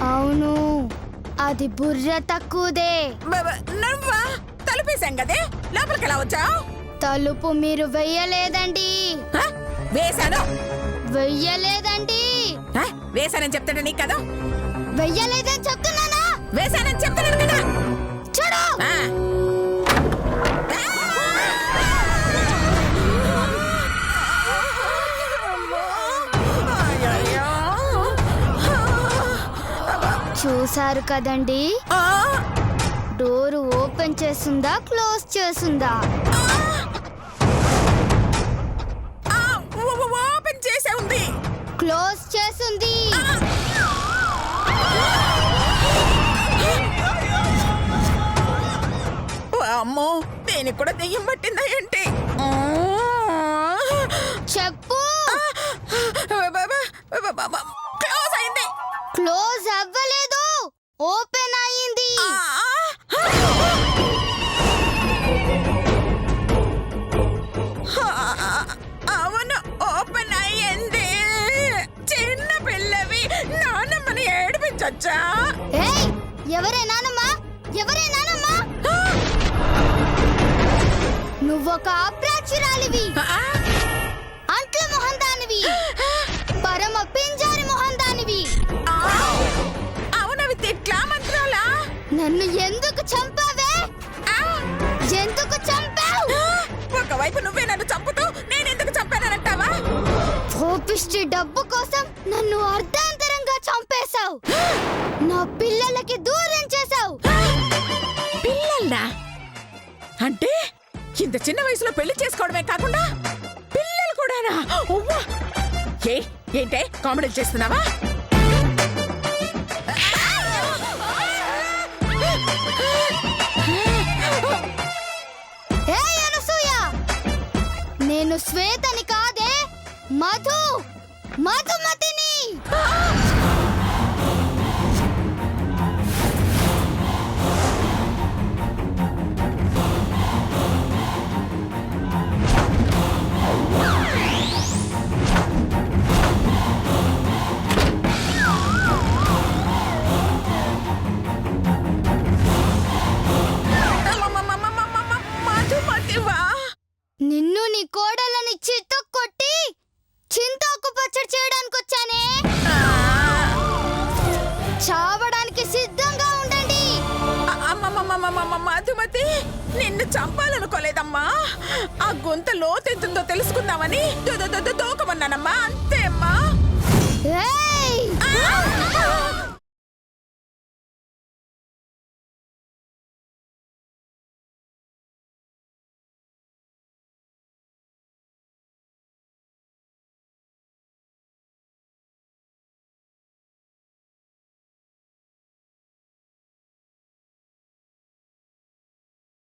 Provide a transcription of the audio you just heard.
అవును, అది బుర్ర తక్కువదే. నువ్వా? తలుపేశాం కదే, లోపలికి ఎలా వచ్చావు? తలుపు మీరు వెయ్యలేదండి. వేశాను. వెయ్యలేదండి. వేశానని చెప్తాడు నీకు కదా. వెయ్యలేదని చెప్తున్నానా? వేశానని చెప్తున్నాను కదా. చూడు, చూసారు కదండి, డోర్ ఓపెన్ చేస్తుందా క్లోజ్ చేస్తుందా? ఓపెన్ చేసే ఉంది. క్లోజ్ చేస్తుంది. అమ్మో, దీనికి కూడా దెయ్యం పట్టిందా ఏంటి? చెప్పు. క్లోజ్ అయింది. క్లోజ్ అవ్వలేదు, ఓపెన్ అయింది. అవును, ఓపెన్ అయ్యింది. చిన్న పిల్లవి నాన్నమ్మని ఏడిపించొచ్చా? ఏయ్, ఎవరే నానమ్మా? ఎవరే నానమ్మా? నువ్వొక అప్రాచురాలివి, అంట్ల మొహందానివి, పరమ పింజారి మొహందానివి. అవునవి తిట్లా మంత్రాలా? నన్ను ఎందుకు చంపావే? ఎందుకు చంపావు? ఒకవైపు నువ్వే నన్ను చంపుతూ నేనెందుకు చంపానంటావా? కోపిష్టి డబ్బు కోసం నన్ను అర్ధాంతరంగా చంపేశావు. నా పిల్లలకి దూరం చేశావు. పిల్లల్నా? అంటే ఇంత చిన్న వయసులో పెళ్లి చేసుకోవడమే కాకుండా పిల్లలు కూడానా? ఏంటే కామెడీలు చేస్తున్నావా? ఏయ్ అనసూయ, నేను శ్వేతని కాదే, మధుమతిని. మధుమతివా? నిన్ను నీ కోడలని కొట్టి చింతాకు పచ్చడి చేయడానికి వచ్చానే. చావడానికి సిద్ధంగా ఉండండి. మధుమతి, నిన్ను చంపాలనుకోలేదమ్మా. ఆ గొంత లోతెంతుందో తెలుసుకుందామని దూకమన్నానమ్మా, అంతే అమ్మా. ఏయ్!